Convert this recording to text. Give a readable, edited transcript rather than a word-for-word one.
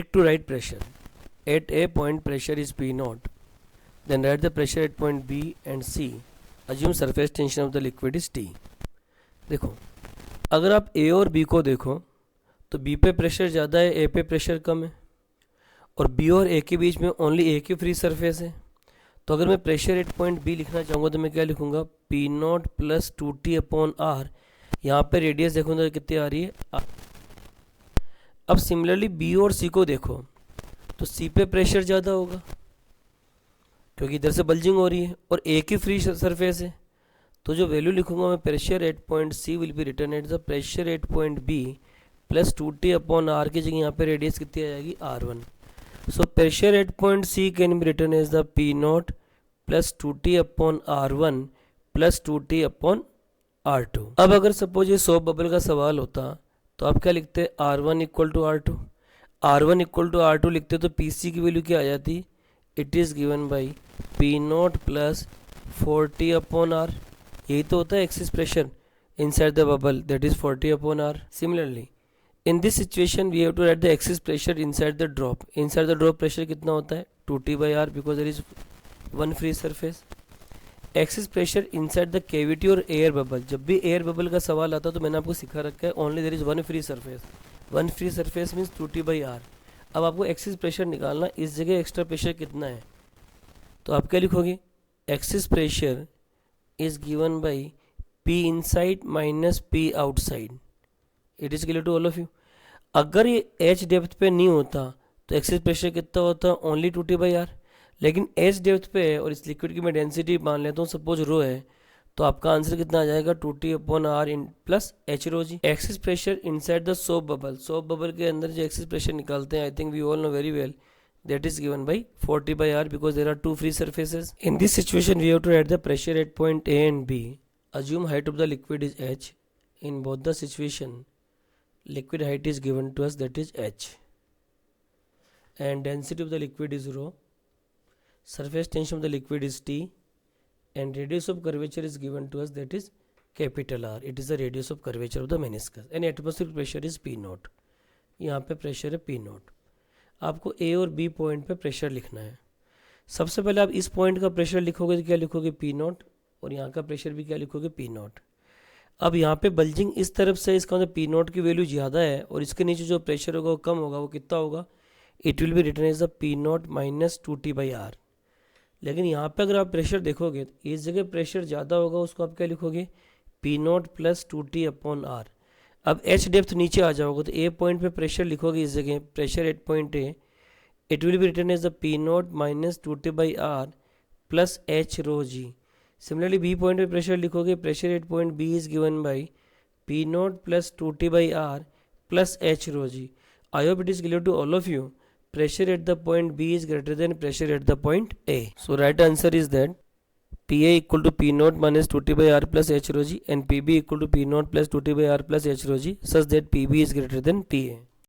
Trick to write pressure. At A point pressure is P naught. Then write the pressure at point B and C. Assume surface tension of the liquid is T. देखो, अगर आप A और B को देखो तो B पे pressure ज़्यादा है, A पे प्रेशर कम है, और B और A के बीच में ओनली A की फ्री सरफेस है. तो अगर मैं प्रेशर एट पॉइंट B लिखना चाहूँगा तो मैं क्या लिखूँगा, P naught plus 2T upon R. यहाँ पे रेडियस देखूँगा कितनी आ रही है, R. अब सिमिलरली B और C को देखो तो C पे प्रेशर ज़्यादा होगा क्योंकि इधर से बल्जिंग हो रही है, और A की फ्री सरफेस है. तो जो वैल्यू लिखूंगा मैं, pressure at point C will be return at the pressure at point B plus 2T upon R की जगह यहाँ पे रेडियस कितनी आ जाएगी, R1. So pressure at point C can be written as the P naught plus 2T upon R1 plus 2T upon R2. अब अगर suppose ये सोप बबल का सवाल होता तो आप क्या लिखते, R1 equal to R2. R1 equal to R2 लिखते तो PC की वैल्यू क्या आ जाती, it is given by P naught plus 40 upon R. यही तो होता है axis pressure inside the bubble, that is 40 upon R. Similarly, in this situation we have to write the excess pressure inside the drop. Inside the drop pressure कितना होता है, 2T by R, because there is one free surface. Excess pressure inside the cavity और air bubble. जब भी air bubble का सवाल आता तो मैंने आपको सिखा रखा है, only there is one free surface. One free surface means 2T by R. अब आपको excess pressure निकालना, इस जगह extra pressure कितना है, तो आप क्या लिखोगे, excess pressure is given by P inside minus P outside. It is clear to all of you. अगर ये H डेप्थ पे नहीं होता तो एक्सेस प्रेशर कितना होता, ओनली 2T by R. लेकिन H डेप्थ पे है और इस लिक्विड की मैं डेंसिटी मान लेता हूँ सपोज रो है, तो आपका आंसर कितना आ जाएगा, 2T upon R in plus H rho g. Excess pressure inside the soap bubble. Soap bubble के अंदर जो एक्सेस प्रेशर निकालते हैं, I think we all know very well, that is given by 40 by R because there are two free surfaces. In this situation we have to write the pressure at point A and B. Assume height of the liquid is H. In both the situation liquid height is given to us, that is H, and density of the liquid is rho. Surface tension of the liquid is T, and radius of curvature is given to us, that is capital R. It is the radius of curvature of the meniscus, and atmospheric pressure is P naught. यहाँ पे pressure है P naught. आपको A और B point पे pressure लिखना है. सबसे पहले आप इस पॉइंट का प्रेशर लिखोगे तो क्या लिखोगे, P नॉट, और यहाँ का प्रेशर भी क्या लिखोगे, P नॉट. अब यहाँ पे बल्जिंग इस तरफ से, इसका मतलब P नॉट की वैल्यू ज़्यादा है और इसके नीचे जो प्रेशर होगा वो कम होगा. वो कितना होगा, it will be written as the P naught minus 2T by R. लेकिन यहाँ पे अगर आप प्रेशर देखोगे तो इस जगह प्रेशर ज़्यादा होगा, उसको आप क्या लिखोगे, P naught plus 2T upon R. अब H डेप्थ नीचे आ जाओगे तो A पॉइंट पे प्रेशर लिखोगे, इस जगह pressure at point A, it will be written as the P naught minus 2T by R plus H rho g. Similarly B point पे pressure लिखोगे, pressure at point B is given by P naught plus 2T by R plus H rho g. I hope it is clear to all of you. Pressure at the point B is greater than pressure at the point A. So right answer is that PA equal to P naught minus 2T by R plus H rho g, and PB equal to P naught plus 2T by R plus H rho g, such that PB is greater than PA.